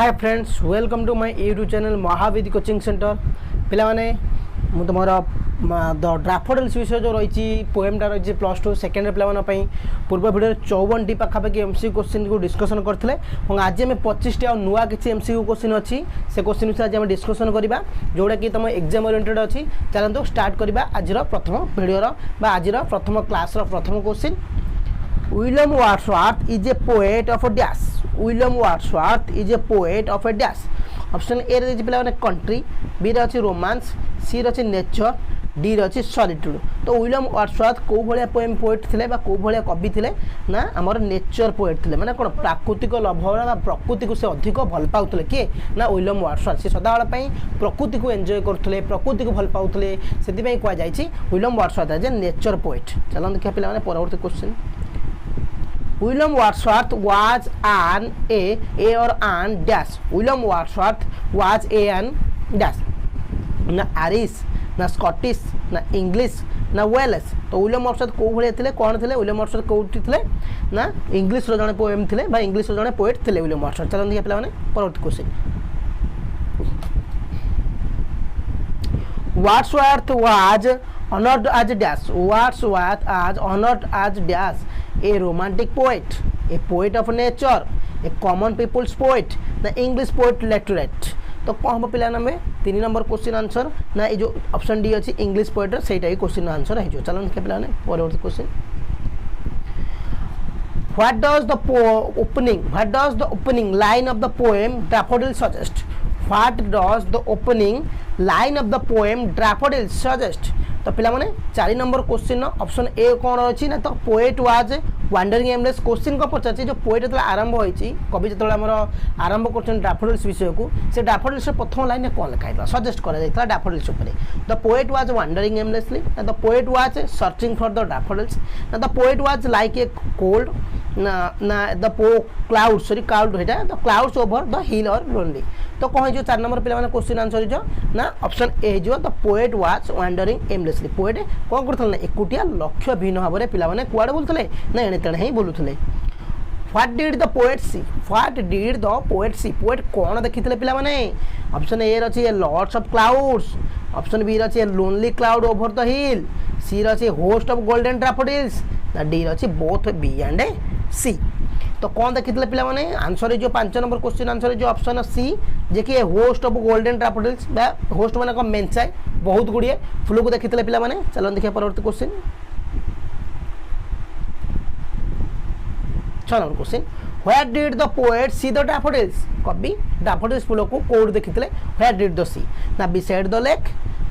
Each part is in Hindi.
Hi friends welcome to my YouTube channel Mahavidhi coaching centre पिला माने मु तुम द ड्राफोडिल्स विषय जो रही पोएमटा रही प्लस टू सेकेंड पे पूर्व भिडियो 54टी पाखापाखि एमसीक्यू क्वेश्चन को डिस्कसन करते आज आम 25टी नुआ किसी एमसीक्यू क्वेश्चन अच्छी से क्वेश्चन विषय आज डिस्कसन करवा जोटा कि तुम एग्जाम ओरिएंटेड अच्छी चलते स्टार्ट करवा आज प्रथम भिडियोर आज प्रथम क्लास प्रथम question William Wordsworth is a poet of dash William Wordsworth is a poet of A dash option A रे पे कंट्री बी रे अच्छी रोमांस सी रे अच्छी नेचर डी रे अच्छी सॉलिट्यूड तो विलियम वर्ड्सवर्थ कौ भाया पोएम पोएट थे कौ भाया कवि थे ना आमर नेचर पोएट थे मैंने कौन प्राकृतिक लभा प्रकृति को से अधिक भल पाते किए ना विलियम वर्ड्सवर्थ से सदाबेले प्रकृति को एंजॉय करते प्रकृति को भल पाते से कहुई William Wordsworth as a nature poet चलो देखिए पे परवर्ती question William Wordsworth was an a or an dash. William Wordsworth was an dash. ना Irish, ना Scottish, ना English, ना Welsh. तो विलियम वर्ड्सवर्थ कौ भाया थे कौन थे विलियम वर्ड्सवर्थ कौटी थे ना इंग्लिश जड़े पोएम थे इंग्लिश जड़े पोएट थे विलियम वर्ड्सवर्थ चलो देखिए पे परवर्ती question Wordsworth was honored as dash. Wordsworth was honored as dash. A romantic poet, a poet of nature, a common people's poet, the English poet laureate. तो कौन हम पिला में 3 नंबर क्वेश्चन आंसर ना ये जो ऑप्शन डी अच्छी इंग्लिश पोएट सेटा ही क्वेश्चन आंसर है चलो देखिए पिला परवर्ती question What does the opening line of the poem Daffodils suggest? What does the opening line of the poem Daffodils suggest? तो पिला माने 4 नंबर क्वेश्चन ऑप्शन ए कौन अच्छी ना तो poet was wandering aimless question को पचार जो पोएट जो आरंभ होती कवि जो आरंभ कर डैफोडिल्स विषय को से डैफोडिल्स प्रथम लाइन में कौन लिखाई सजेस्ट कर daffodils the poet was wandering aimlessly the poet was searching for the daffodils the poet was like a cold ना the cloud the clouds over the hill और लोनली तो कौन हो 4 नंबर पे क्वेश्चन आंसर हो ना ऑप्शन ए हो the poet was wandering aimlessly poet कौन करते ना एकुटिया लक्ष्य भिन्न भाव में पे कुआड़े बोलते ना एणे तेणे ही बोलुले What did the poet see? What did the poet see? Poet कौन देखी पे ऑप्शन ए रही है lots of clouds option B रही है lonely cloud over the hill C रही है होस्ट ऑफ गोल्डन डैफोडिल्स ना डी रही बोथ बी एंड सी तो कौन देखी पे आंसर जो 5 नंबर क्वेश्चन आंसर जो ऑप्शन सी जे कि host of golden daffodils host मैंने कौन मेंचाए बहुत गुड़िए फुल को देखी पे चलो देखिए परवर्ती question 6 number question Where did the poet see the daffodils? कवि daffodils फूल को कौट देखी Where did the see? ना beside the lake,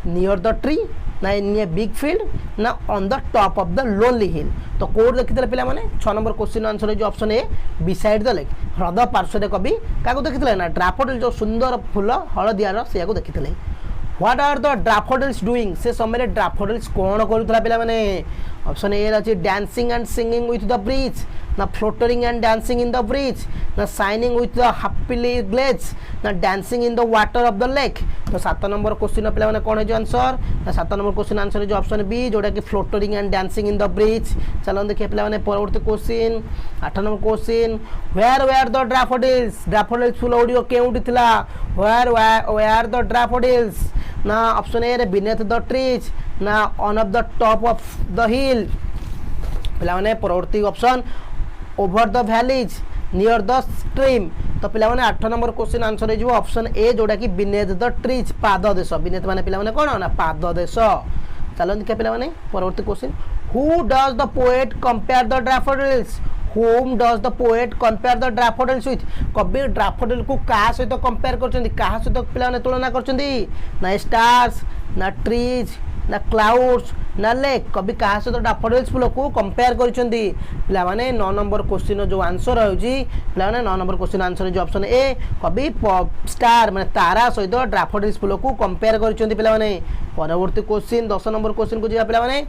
near the tree, ना in a big field, ना on the top of the lonely hill. तो कौट देखी पे 6 नंबर क्वेश्चन आंसर जो option A beside the lake ह्रद पार्श्व कवि क्या देखी ना daffodil जो सुंदर फूल हलदियार से देखी What are the daffodils doing? से समय daffodils कौन करूला पे ऑप्शन ए रही dancing and singing with the breeze ना fluttering and dancing in the breeze ना shining with the happily glaze ना dancing in the water of the lake तो 7 नंबर क्वेश्चन पे कौन है आंसर ना 7 नंबर क्वेश्चन आंसर जो ऑप्शन बी जोटा कि fluttering and dancing in the breeze चलो देखिए पे परवर्ती question 8 number question where the daffodils फूल गुड़िक केउठी थिला वेयर द डैफोडिल्स ना option A beneath the trees ना on of the top of the hill पे परवर्ती option over the valleys near the stream तो पे 8 नंबर क्वेश्चन आंसर हो ऑप्शन ए जोटा कि बीनेथ द ट्रीज पाद देश बीनेथ माने पे कौन ना पाद देश चलो देखिए पे परवर्ती question who does the poet compare the daffodils Whom does the poet compare the daffodils with? कवि डैफोडिल को क्या सहित कंपेयर करछंदी क्या सहित पिलाने तुलना करछंदी ना स्टार्स ना ट्रीज ना क्लाउड्स ना लेक कवि क्या सहित डैफोडिल्स फूल को कंपेयर करछंदी पिलाने 9 नंबर क्वेश्चन जो आंसर होउची पिलाने 9 नंबर क्वेश्चन आंसर जो ऑप्शन ए कवि स्टार माने तारा सहित डैफोडिल्स फूल को कंपेयर करछंदी पिलाने परवर्ती क्वेश्चन 10 नंबर क्वेश्चन को जिया पिलाने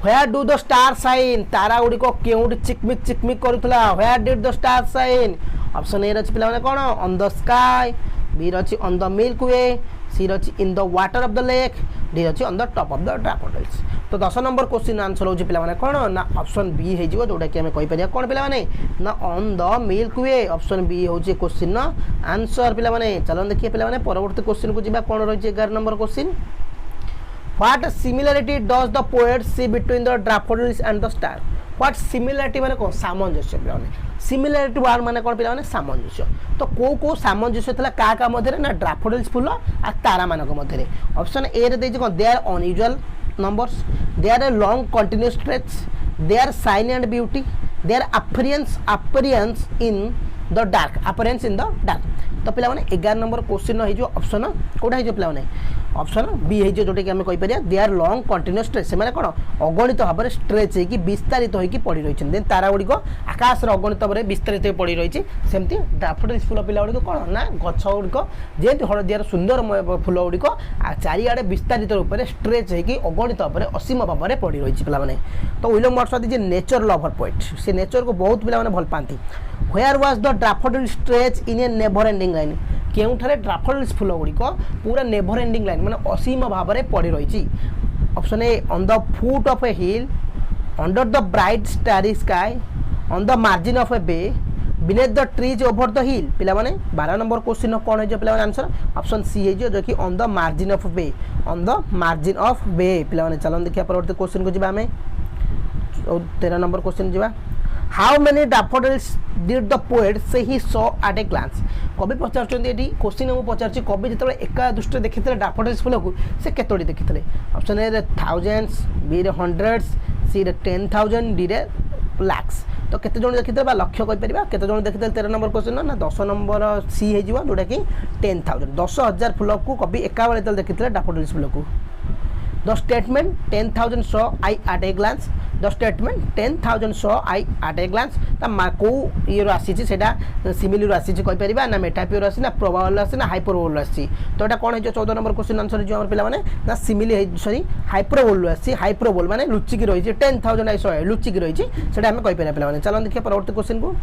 Where do the stars shine? तारा गुड़ी को क्यों चिकमिक करूला Where did the stars shine? Option A रही पे कौन on the sky बी रही on the milky way सी रही in the water of the lake D रही on the top of the daffodils तो 10 नंबर क्वेश्चन आंसर होची पिला माने कोन ना ऑप्शन बी हे जिवो जोटा कि हमें कहि परिया कोन पिला माने ना on the milk way option B होची क्वेश्चन ना आंसर पिला माने चलन देखिए पिला माने परवर्ती क्वेश्चन को जिबा कोन रहिছে 11 number question what similarity does the poet see between the daffodils and the star what similarity माने कोन सामंजस्य पिला माने सिमिलरिटी वार माने कोन पिला माने सामंजस्य तो को सामंजस्य थला का मध्ये ना डैफोडिल्स फूल आ तारा मानक मध्ये ऑप्शन ए रे देछि कोन they are unusual numbers, they are a long continuous stretch, they are shine and beauty, they are appearance in the dark, appearance in the dark. तो पिला माने 11 नंबर क्वेश्चन है जो ऑप्शन कोडा है जो पिला माने ऑप्शन बी है जो जोटे कि हमें कहि परिया they are long continuous stretch से माने कोन अगणित भाव में स्ट्रेच है कि विस्तारित होई कि पड़ी रही छन देन तारा गुडी को आकाश रे अगणित भाव में विस्तारित होई पड़ी रही छि सेमती डैफोडिल्स फूल पिला गुडी को कोन ना गछ गुडी को जेति हळदियार सुंदर फूल गुडी को चारि आडे विस्तारित रूप में स्ट्रेच है कि अगणित भाव में असीम भाव में पड़ी रही छि पिला माने तो विलियम वर्ड्सवर्थ जे नेचर लवर पोएट से नेचर को बहुत पिला माने भल पांती where was the daffodil stretch in a never ending line केउठारे डैफोडिल्स फूल गुडी को पूरा नेवर एंडिंग लाइन माने असीम भाव में पड़ी रही option A on the foot of a hill under the bright starry sky on the margin of a bay beneath the trees over the hill पिला माने 12 नंबर क्वेश्चन कौन है जो पिला माने आंसर ऑप्शन सी है जो कि on the margin of bay on the margin of bay पिला माने चलन देखिया परवर्ती क्वेश्चन को जिबा हमें 13 नंबर क्वेश्चन जिबा how many daffodils did the poet see he saw at a glance कवि पचारछन एटी क्वेश्चन मु पचारछि कवि जतबे एका दृष्टि देखितले डैफोडिल्स फूल को से केतोडी देखितले ऑप्शन ए रे थाउजेंड्स बी रे हंड्रेड्स सी रे 10,000 डी रे लाख्स तो केते जण देखितले बा लक्ष्य कहि परिबा केते जण देखितले 13 नंबर क्वेश्चन ना 10 नंबर सी हे जिवो जोटा कि 10,000 10,000 फूल को कवि एका बेले तल देखितले डैफोडिल्स फूल को the statement 10,000 saw I at a glance the statement 10,000 saw I at a glance ता को ये आसी छि सेटा सिमिली आसी छि कहि परिबा ना मेटाफियर आसी ना प्रोबेबल आसी ना हाइपरबोल आसी तो एटा कोन है जो 14 नंबर क्वेश्चन आंसर जो हमर पिला माने ना सिमिली सॉरी हाइपरबोल आसी हाइपरबोल माने लुचि की रही छि 10,000 आई सॉ लुचि की रही छि सेटा हम कहि परिबा पिला माने चलन देखिए परवर्ती क्वेश्चन को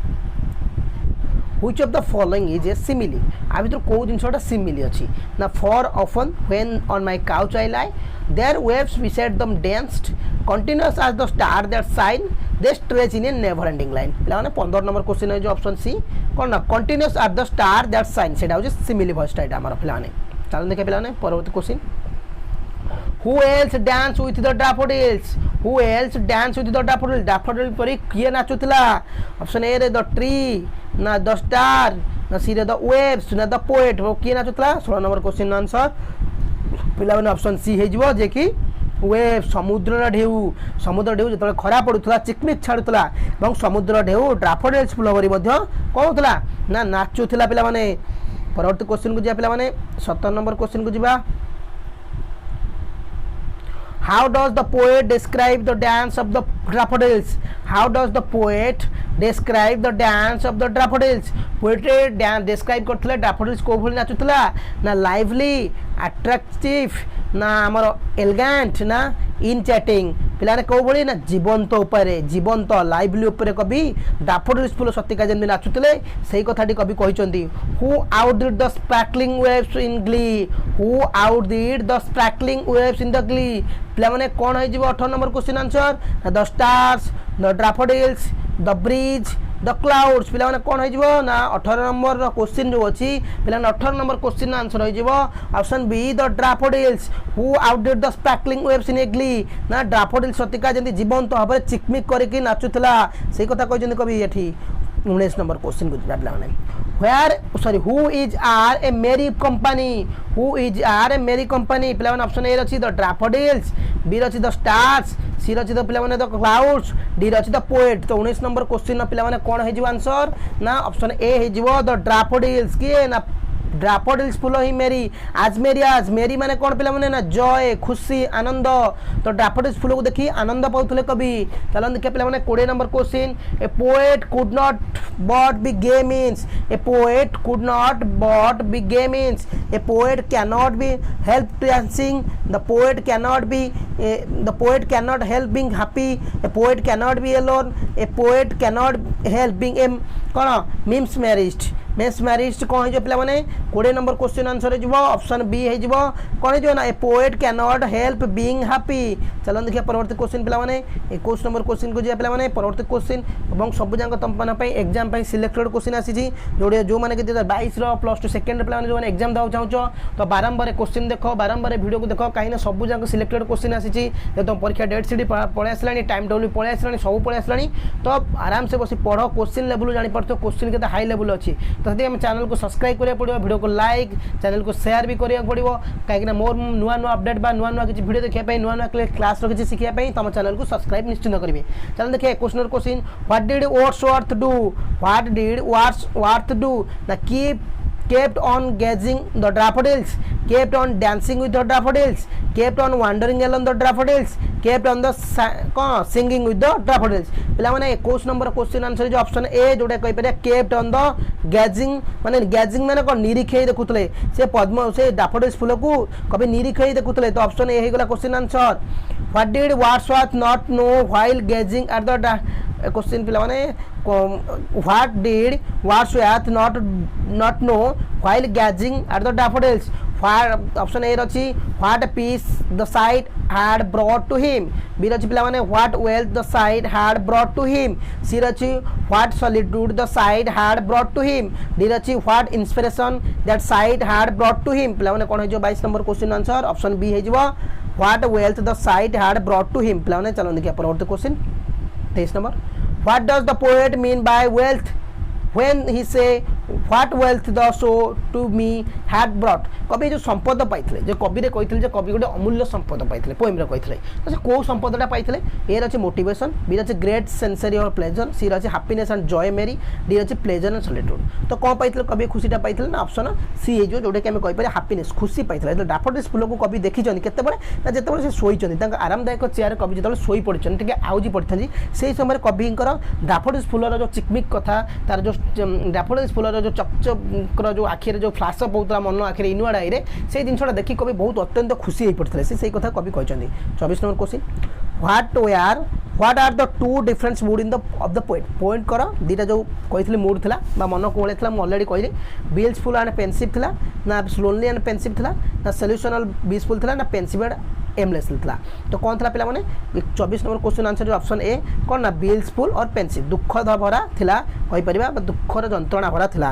which of the following is a simile आ भीतर को जिनसटा simile अछि ना for often when on my couch I lie their waves beside them danced continuous as the star that shine they stretch in a never ending line पिला माने 15 नंबर क्वेश्चन है जो ऑप्शन सी कोन ना continuous as the star that shine सेटा हो simile फर्स्ट आइट हमर पिला माने चलन देखे पिला माने परवर्ती question Who else dance with the daffodils? Who else dance with the daffodils? Daffodil परी किए नाचुतला ऑप्शन ए रे द ट्री ना द स्टार ना सी रे द वेव्स ना द पोएट वो किए नाचुतला 16 नंबर क्वेश्चन आंसर पिला माने ऑप्शन सी हे जिवो जे कि वेव समुद्र ढेउ जतले खरा पडुतला चिकमिक छाडुतला এবং समुद्र ढेउ डैफोडिल्स फूल भरी मध्ये कोन होतला ना नाचुतला पिला माने परवर्ती क्वेश्चन को जिया पिला माने 17 नंबर क्वेश्चन को जिबा How does the poet describe the dance of the daffodils? How does the poet describe the dance of the daffodils? Poetry dance describe करथले daffodils को भली नाचुतला ना lively attractive ना हमर elegant ना in chatting पिलाने को भली ना जीवंत ऊपर जीवंत lively ऊपर कवि daffodils फूल सतिका जेन नाचुतले सही कथाटी कवि कहिचंती who outdid the sparkling waves in glee who outdid the sparkling waves in the glee पिला माने कोन होई जीवो 18 number question answer the stars the daffodils the bridge the clouds पिला माने कोन होई जीवो ना 18 नंबर क्वेश्चन जो अछि पिला 18 नंबर क्वेश्चन आंसर होई जीवो option B the daffodils who outdid the sparkling waves in a glee ना daffodils सतिका जंती जीवंत भाबरे चिकमिक करके नाचुतला सेही कथा कहि जंती कवि एठी 19 नंबर क्वेश्चन को पिला माने where sorry who is are a merry company who is are a merry company पिला माने ऑप्शन ए रछि द daffodils बी रछि द स्टार्स सी रछि द पिला माने द क्लाउड्स डी रछि द पोएट तो 19 नंबर क्वेश्चन पिला माने कोन हे जिवो आंसर ना ऑप्शन ए हे जिवो द daffodils के ना daffodils फूल ही मेरी आज मेरी माने कोन पिला माने ना जॉय खुशी आनंद तो daffodils फूल को देखि आनंद पाउथले कवि चलन देखि पिला माने 20 number question a poet could not but be gay means a poet could not but be gay means a poet can not be help dancing the poet can not be the poet can not help being happy a poet can not be alone a poet can not help being एम कोन मीम्स मैरिज्ड मेसमेरिस्ट कौन हो पे 20 नंबर क्वेश्चन आंसर हो ऑप्शन बी हो कौन हो ना ए poet can not help being happy. चलो देखिए परवर्ती क्वेश्चन पे 21 नंबर क्वेश्चन को जाए पे परवर्ती क्वेश्चन और सब जाक तुम एग्जाम सिलेक्टेड क्वेश्चन आसी जो मैंने 2022 +2 सेकेंड पे जो एग्जाम देवा चाहो तो बारंबार क्वेश्चन देख बारंबार वीडियो को देख कहीं सब जाक सिलेक्टेड क्वेश्चन आसी तुम परीक्षा डेट सीट पलि आसला टाइम टेबल पलि आसला सब पलि आसला तो आराम से बस पढ़ क्वेश्चन लेवल जापर क्वेश्चन के हाई लेवल अच्छी तो आम चैनल को सब्सक्राइब करा पड़ो वीडियो को लाइक चैनल को शेयर भी करा पड़ो कहीं मोर नुआ नुआ अपडेट नुआ किसी वीडियो देखा नुआ नुआ क्लास किसी शिखापी तुम चैनल को सब्सक्राइब निश्चित करेंगे। चलो देखिए question question what did Wordsworth do what did Wordsworth do ना kept on gazing the daffodils, kept on dancing with the daffodils, kept on wandering along the daffodils, kept on the singing with the daffodils। पिला माने 21 नंबर क्वेश्चन आंसर जो ऑप्शन ए जोटा कहि परिया kept on the gazing माने gazing माने को निरीक्षे देखुतले से पद्म से daffodils फूल को कभी निरीक्षे देखुतले तो ऑप्शन ए हे गला question answer. What did Wordsworth not know while gazing at the question पिला माने what did Wordsworth not know while gazing at the daffodils। Option A रची what peace the sight had brought to him। B रची पिला माने what wealth the sight had brought to him। सी रची what solitude the sight had brought to him। D रची what inspiration that sight had brought to him। पिला माने कोन हो 22 number question answer option B हे जिवो what wealth the sight had brought to him। पिला माने चलो देखिए परवर्ती question 23 number what does the poet mean by wealth when he say what wealth the show to me had brought। कवि जो संपद पाइथिले जो कवि रे कहिथिले जे कवि गोटे अमूल्य संपद पाइथिले पोएम रे कहिथिले तो से को संपदटा पाइथिले ए रचे मोटिवेशन बी रचे ग्रेट सेंसरी और प्लेजर सी रचे हैप्पीनेस एंड जॉय मेरी डी रचे प्लेजर एंड सॉलिट्यूड। तो कोन पाइथिले कवि खुशीटा पाइथिले ना ऑप्शन सी हे जो जोटे के हम कहि पारे हैप्पीनेस खुशी पाइथिले तो डैफोडिल्स फूल को कवि देखि जनी केते बळे ना जेते बळे से सोई जनी तांका आरामदायक चेयर कवि जेते बळे सोई पडिछन ठीक आउजी पडिथली सेही समय कविंकर डैफोडिल्स फूलर जो चिकमिक कथा तार जो डैफोडिल्स फूलर जो चकचकर जो आखिरे जो फ्लाश अप होता मन आखिरे इनुआड आईरे से जिनटा देखिए कवि बहुत अत्यंत खुशी हो पड़ते से कथा कवि कहते। 24 number question what are the two different mood in the of the poet point कर दीटा जो कही मूड था मन कोले था मुझे अलरेडी कही बील्सफुल एंड पेनसिव था ना लोनली एंड पेनसिव था ना सॉल्यूशनल बीसफुल था ना पेनसिव एंड एमलेस था। तो कौन था पिला माने 24 नंबर क्वेश्चन आंसर जो ऑप्शन ए कौन ना बील्सफुल और पेनसिव दुखद भरा थिला कहि परिबा दुखर जंत्रणा भरा थिला।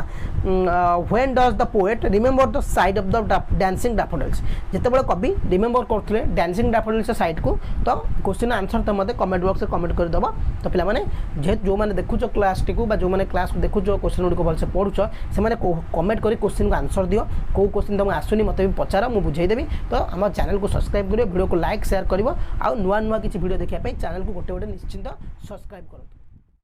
When does the poet remember the side of the dancing daffodils जेते बळे कवि रिमेंबर करथिले डांसिंग डैफोडिल्स साइड को तो क्वेश्चन आंसर तो मते कमेंट बॉक्स में कमेंट कर दबा। तो पिला माने जे जो माने देखुचो क्लास टिकु बा जो माने क्लास को देखुचो क्वेश्चन गुडी को भलसे पढुचो से माने कमेंट करी क्वेश्चन को आंसर दियो को क्वेश्चन तुम आसुनी मते भी पचारा मु बुझाई देबी। तो हम चैनल को सब्सक्राइब करियो वीडियो को लाइक शेयर करिवो आ नुआ नुआ किछि वीडियो देखिया पई चैनल को गोटे गोटे निश्चिंत सब्सक्राइब करो।